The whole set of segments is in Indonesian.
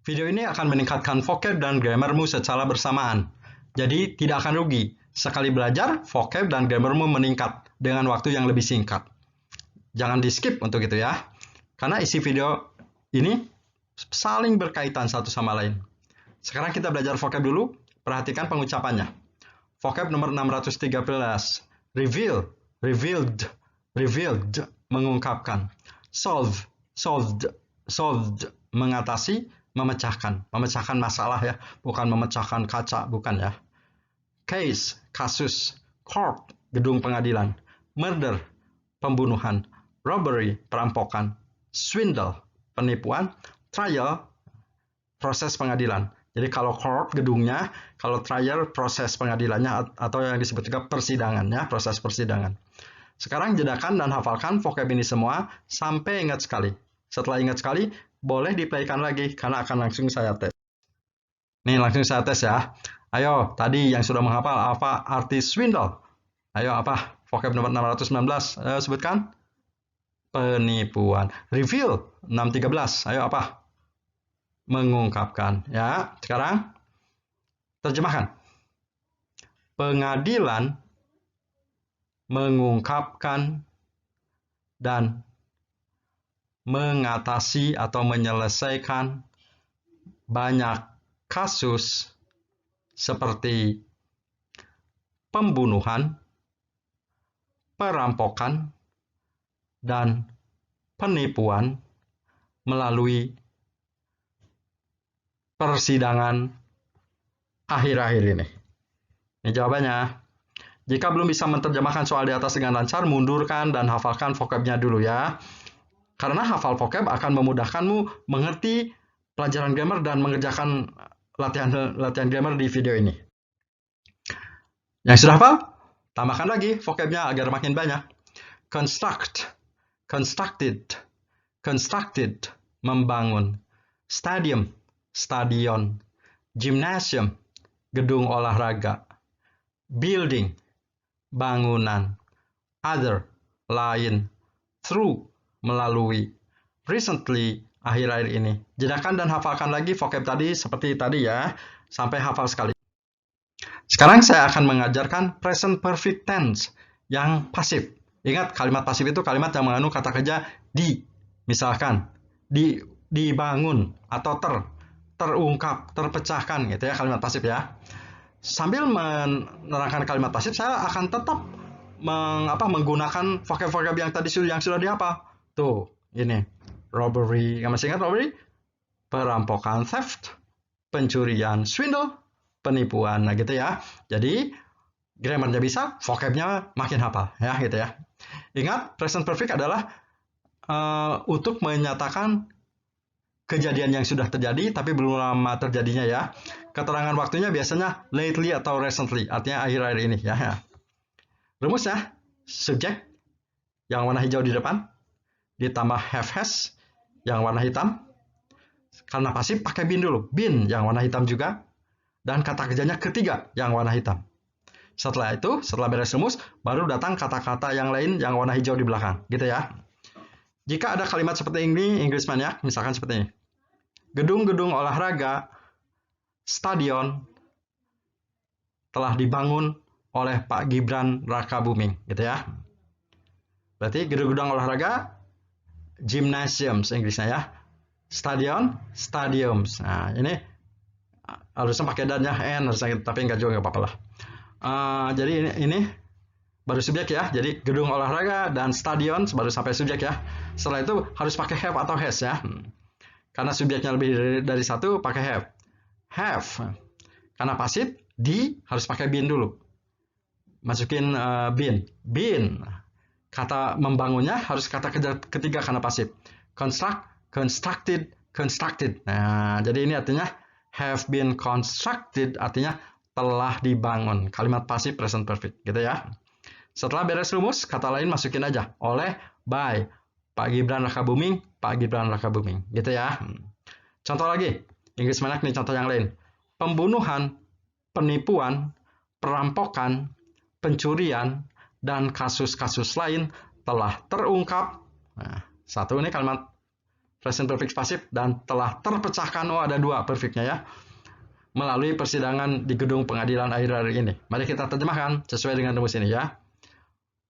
Video ini akan meningkatkan vocab dan grammarmu secara bersamaan. Jadi tidak akan rugi. Sekali belajar, vocab dan grammarmu meningkat dengan waktu yang lebih singkat. Jangan di skip untuk itu ya. Karena isi video ini saling berkaitan satu sama lain. Sekarang kita belajar vocab dulu. Perhatikan pengucapannya. Vocab nomor 613. Reveal, revealed, revealed, mengungkapkan. Solve, solved, solved, mengatasi, memecahkan. Memecahkan masalah ya, bukan memecahkan kaca, bukan ya. Case, kasus. Court, gedung pengadilan. Murder, pembunuhan. Robbery, perampokan. Swindle, penipuan. Trial, proses pengadilan. Jadi kalau court gedungnya, kalau trial proses pengadilannya atau yang disebut juga persidangan ya, proses persidangan. Sekarang jedakan dan hafalkan vocab ini semua sampai ingat sekali. Setelah ingat sekali, boleh diplaykan lagi karena akan langsung saya tes. Nih langsung saya tes ya. Ayo, tadi yang sudah menghafal apa arti swindle? Ayo apa? Vocab nomor 619. Ayo sebutkan. Penipuan. Reveal 613. Ayo apa? Mengungkapkan. Ya, sekarang terjemahkan. Pengadilan mengungkapkan dan mengatasi atau menyelesaikan banyak kasus seperti pembunuhan, perampokan, dan penipuan melalui persidangan akhir-akhir ini. Ini jawabannya. Jika belum bisa menerjemahkan soal di atas dengan lancar, mundurkan dan hafalkan vocabnya dulu ya. Karena hafal vocab akan memudahkanmu mengerti pelajaran grammar dan mengerjakan latihan grammar di video ini. Yang sudah hafal, tambahkan lagi vocabnya agar makin banyak. Construct, constructed, constructed, membangun. Stadium, stadion. Gymnasium, gedung olahraga. Building, bangunan. Other, lain. Through, melalui. Recently, akhir-akhir ini. Jedakan dan hafalkan lagi vocab tadi seperti tadi ya, sampai hafal sekali. Sekarang saya akan mengajarkan present perfect tense yang pasif. Ingat, kalimat pasif itu kalimat yang mengandung kata kerja di. Misalkan, dibangun atau terungkap, terpecahkan gitu ya, kalimat pasif ya. Sambil menerangkan kalimat pasif, saya akan tetap menggunakan vocab-vocab yang tadi yang sudah dihafal. Tuh, ini. Robbery, yang masih ingat robbery? Perampokan, theft, pencurian, swindle, penipuan, nah gitu ya. Jadi, grammarnya bisa, vocabnya makin hafal, ya gitu ya. Ingat, present perfect adalah untuk menyatakan kejadian yang sudah terjadi, tapi belum lama terjadinya ya. Keterangan waktunya biasanya lately atau recently, artinya akhir-akhir ini ya. Rumusnya, subjek yang warna hijau di depan, ditambah have has yang warna hitam. Karena pasif pakai been dulu, been yang warna hitam juga, dan kata kerjanya ketiga yang warna hitam. Setelah itu, setelah beres rumus, baru datang kata-kata yang lain yang warna hijau di belakang, gitu ya. Jika ada kalimat seperti ini, Inggris Maniac, misalkan seperti ini. Gedung-gedung olahraga, stadion, telah dibangun oleh Pak Gibran Rakabuming, gitu ya. Berarti gedung-gedung olahraga, gymnasiums Inggrisnya ya. Stadion, stadiums. Nah, ini harusnya pakai dan ya, n harusnya, tapi enggak juga, enggak apa-apa lah. Jadi ini baru subjek ya. Jadi gedung olahraga dan stadion baru sampai subjek ya. Setelah itu harus pakai have atau has ya. Karena subjeknya lebih dari satu, pakai have. Have. Karena pasif, di harus pakai been dulu. Masukin been. Been. Kata membangunnya harus kata ketiga karena pasif. Construct, constructed, constructed. Nah, jadi ini artinya have been constructed, artinya telah dibangun. Kalimat pasif present perfect, gitu ya. Setelah beres rumus, kata lain masukin aja. Oleh, by, Pak Gibran Rakabuming, Pak Gibran Rakabuming, gitu ya. Contoh lagi, Inggris Maniac nih contoh yang lain. Pembunuhan, penipuan, perampokan, pencurian, dan kasus-kasus lain telah terungkap. Nah, satu ini kalimat present perfect pasif dan telah terpecahkan. Oh, ada dua perfectnya ya. Melalui persidangan di gedung pengadilan akhir-akhir ini. Mari kita terjemahkan sesuai dengan rumus ini ya.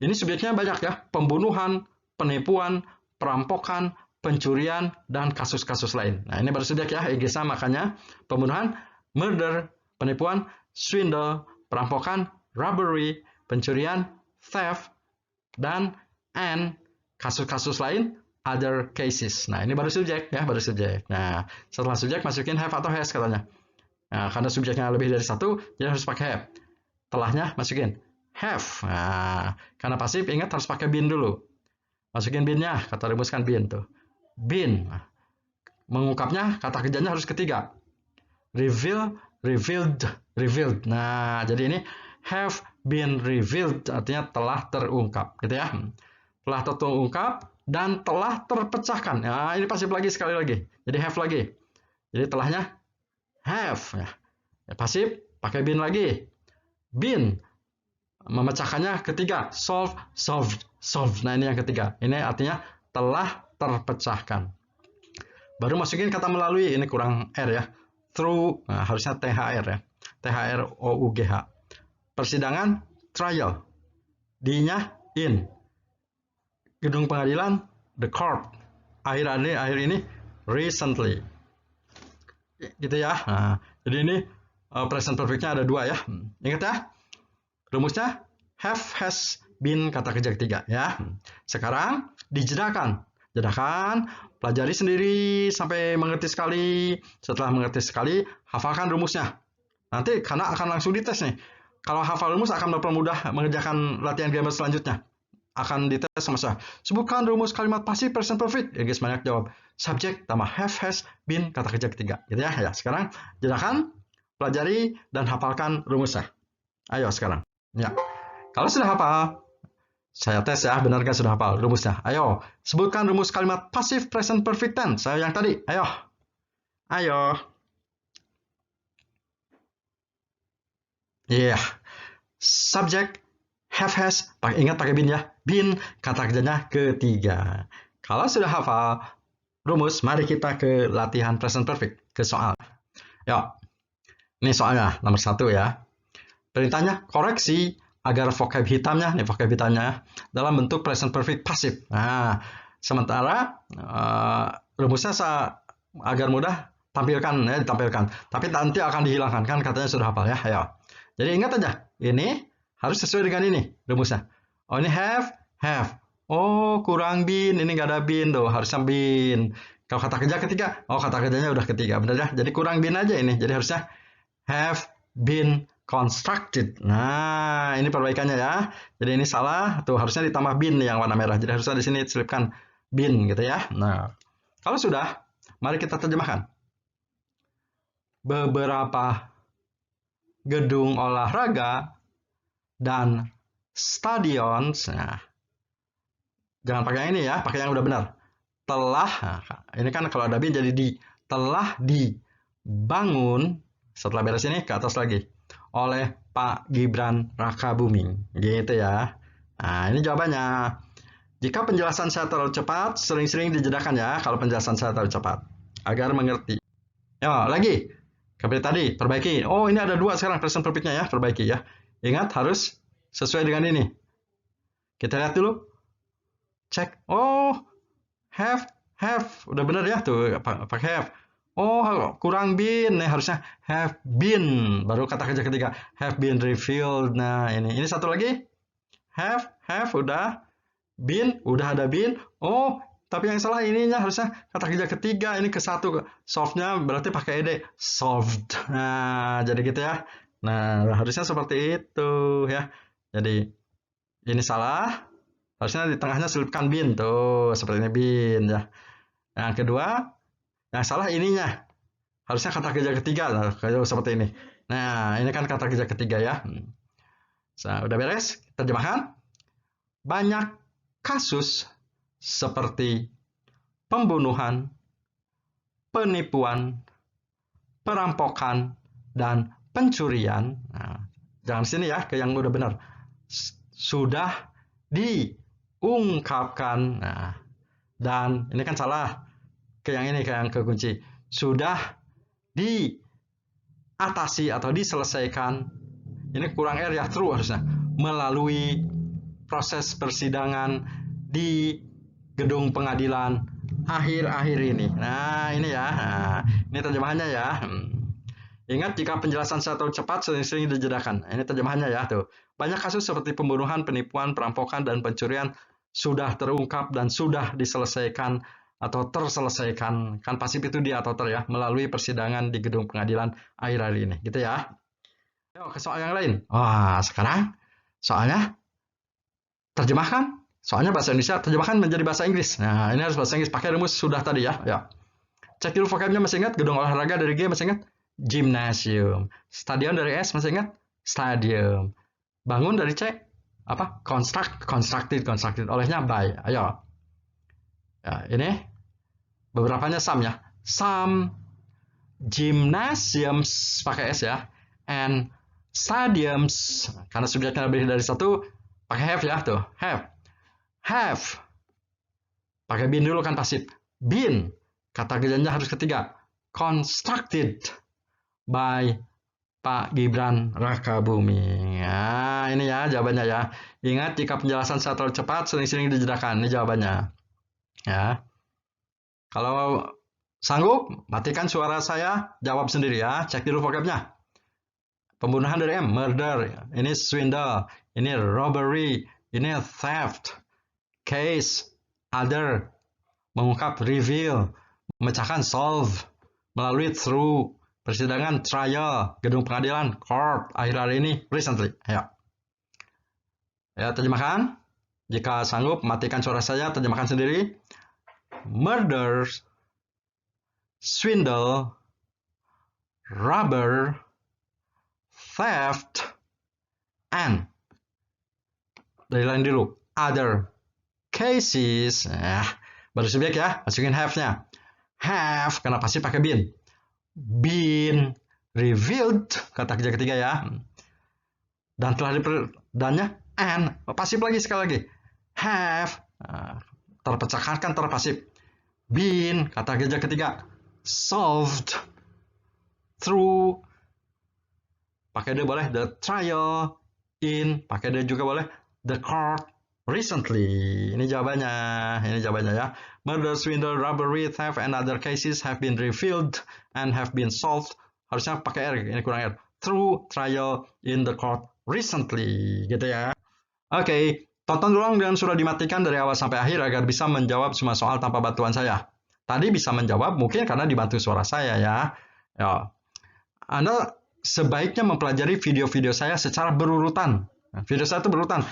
Ini subjeknya banyak ya. Pembunuhan, penipuan, perampokan, pencurian, dan kasus-kasus lain. Nah, ini baru subjek ya. EGSA makanya pembunuhan, murder, penipuan, swindle, perampokan, robbery, pencurian, theft, dan kasus-kasus lain, other cases. Nah, ini baru subjek ya, baru subjek. Nah, setelah subjek masukin have atau has katanya. Nah, karena subjeknya lebih dari satu, jadi harus pakai have. Telahnya masukin have. Nah, karena pasif ingat harus pakai been dulu. Masukin been-nya, kata rumuskan been tuh. Been. Mengungkapnya, kata kerjanya harus ketiga. Reveal, revealed, revealed. Nah, jadi ini have been revealed artinya telah terungkap, gitu ya. Telah terungkap dan telah terpecahkan. Nah, ini pasif lagi sekali lagi. Jadi have lagi. Jadi telahnya have. Ya, pasif pakai been lagi. Been memecahkannya ketiga. Solve, solved, solved. Nah, ini yang ketiga. Ini artinya telah terpecahkan. Baru masukin kata melalui. Ini kurang R ya. Through, nah, harusnya THR ya. THROUGH. Persidangan, trial. D-nya in. Gedung pengadilan, the court. Akhir ini recently. Gitu ya. Nah, jadi ini present perfect-nya ada dua ya. Ingat ya. Rumusnya have, has, been, kata kerja ketiga ya. Sekarang dijedakan. Jedakan, pelajari sendiri sampai mengerti sekali. Setelah mengerti sekali, hafalkan rumusnya. Nanti karena akan langsung dites nih. Kalau hafal rumus akan mempermudah mengerjakan latihan grammar selanjutnya. Akan dites sama saya. Sebutkan rumus kalimat pasif present perfect. Ya guys, banyak jawab. Subjek tambah have, has, been, kata kerja ketiga. Gitu ya. Ya, sekarang jedakan, pelajari dan hafalkan rumusnya. Ayo sekarang. Ya. Kalau sudah hafal, saya tes ya, benar nggak sudah hafal rumusnya? Ayo, sebutkan rumus kalimat pasif present perfect tense. Saya yang tadi. Ayo. Ayo. Iya. Yeah. Subjek have, has, ingat pakai been ya. Been, kata kerjanya ketiga. Kalau sudah hafal rumus, mari kita ke latihan present perfect, ke soal. Yuk. Ini soalnya nomor 1 ya. Perintahnya koreksi agar vocab hitamnya, nih vocab hitamnya dalam bentuk present perfect pasif. Nah, sementara rumusnya agar mudah tampilkan ya, ditampilkan. Tapi nanti akan dihilangkan kan katanya sudah hafal ya. Ayo. Jadi ingat aja, ini harus sesuai dengan ini rumusnya. Oh, ini have. Oh, kurang been, ini nggak ada been tuh, harusnya been. Kalau kata kerja ketiga, oh kata kerjanya udah ketiga, benar ya? Jadi kurang been aja ini. Jadi harusnya have been constructed. Nah, ini perbaikannya ya. Jadi ini salah, tuh harusnya ditambah been yang warna merah. Jadi harusnya di sini selipkan been gitu ya. Nah, kalau sudah, mari kita terjemahkan. Beberapa gedung olahraga dan stadion, nah, jangan pakai yang ini ya, pakai yang udah benar. Telah, nah, ini kan kalau ada been jadi telah dibangun, setelah beres ini ke atas lagi, oleh Pak Gibran Rakabuming, gitu ya. Nah, ini jawabannya. Jika penjelasan saya terlalu cepat, sering-sering dijedakan ya kalau penjelasan saya terlalu cepat, agar mengerti. Ya, lagi. Seperti tadi, perbaiki. Oh, ini ada dua sekarang present perfect-nya ya, perbaiki ya. Ingat, harus sesuai dengan ini. Kita lihat dulu. Cek. Oh, have. Udah benar ya, tuh pakai have. Oh, kurang been. Nih, harusnya have been. Baru kata kerja ketiga. Have been revealed. Nah, ini satu lagi. Have, udah. Been, udah ada been. Oh, tapi yang salah ininya harusnya kata kerja ketiga. Ini ke satu. Solve-nya berarti pakai ed. Solved. Nah, jadi gitu ya. Nah, harusnya seperti itu ya. Jadi, ini salah. Harusnya di tengahnya selipkan been. Tuh, seperti ini been ya. Yang kedua, yang salah ininya. Harusnya kata kerja ketiga. Nah, seperti ini. Nah, ini kan kata kerja ketiga ya. Nah, udah beres? Terjemahkan. Banyak kasus seperti pembunuhan, penipuan, perampokan, dan pencurian. Nah, jangan sini ya, ke yang udah benar. Sudah diungkapkan. Nah, dan ini kan salah. ke yang ini, ke yang kekunci. Sudah diatasi atau diselesaikan. Ini kurang R ya, true harusnya. Melalui proses persidangan di gedung pengadilan akhir-akhir ini. Nah, ini ya. Nah, ini terjemahannya ya. Ingat, jika penjelasan saya terlalu cepat, sering-sering dijedakan. Ini terjemahannya ya, tuh. Banyak kasus seperti pembunuhan, penipuan, perampokan, dan pencurian sudah terungkap dan sudah diselesaikan atau terselesaikan. Kan pasif itu dia atau ter ya, melalui persidangan di gedung pengadilan akhir-akhir ini. Gitu ya. Yuk, ke soal yang lain. Wah, sekarang soalnya terjemahkan. Soalnya bahasa Indonesia, terjemahkan menjadi bahasa Inggris. Nah, ini harus bahasa Inggris. Pakai rumus sudah tadi ya. Ya. Cek dulu vocabnya, masih ingat? Gedung olahraga dari G, masih ingat? Gymnasium. Stadion dari S, masih ingat? Stadium. Bangun dari C, apa? Constructed. Olehnya by. Ayo. Ya, ini beberapanya some ya. Some gymnasiums pakai S ya. And stadiums, karena subjeknya lebih dari satu, pakai have ya, tuh. Have. Pakai been dulu kan pasif. Been. Kata kerjanya harus ketiga. Constructed by Pak Gibran Rakabuming. Nah, ini ya jawabannya ya. Ingat, jika penjelasan saya terlalu cepat, sering-sering dijedakan. Ini jawabannya. Ya. Kalau sanggup, matikan suara saya, jawab sendiri ya. Cek dulu vocabnya. Pembunuhan dari M, murder. Ini swindle. Ini robbery. Ini theft. Case, other. Mengungkap, reveal. Memecahkan, solve. Melalui, through. Persidangan, trial. Gedung pengadilan, court. Akhir-akhir ini, recently. Ya, terjemahkan. Jika sanggup, matikan suara saya, terjemahkan sendiri. Murder, swindle, robber, theft, and dari lain dulu, other cases. Baru subjek ya, masukin have-nya. Have, karena pasti pakai been revealed, kata kerja ketiga ya. Dan telah dannya and, pasif lagi sekali lagi. Have, terpecahkan kan terpasif. Been, kata kerja ketiga. Solved through, pakai dia boleh the trial. In, pakai dia juga boleh the court. Recently, ini jawabannya ya. Murder, swindle, robbery, theft, and other cases have been revealed and have been solved. Harusnya pakai R, ini kurang R. Through trial in the court recently, gitu ya. Oke, tonton ulang dan sudah dimatikan dari awal sampai akhir agar bisa menjawab semua soal tanpa bantuan saya. Tadi bisa menjawab mungkin karena dibantu suara saya ya. Anda sebaiknya mempelajari video-video saya secara berurutan. Video saya itu berurutan.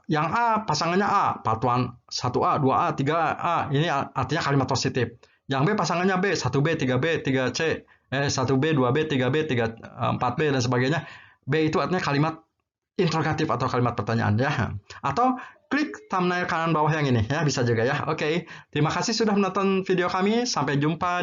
Yang A pasangannya A, part 1, 1A, 2A, 3A, ini artinya kalimat positif. Yang B pasangannya B, 1B, 3B, 3C, 1B, 2B, 3B, 4B dan sebagainya. B itu artinya kalimat interrogatif atau kalimat pertanyaan ya. Atau klik thumbnail kanan bawah yang ini ya, bisa juga ya. Oke, terima kasih sudah menonton video kami. Sampai jumpa.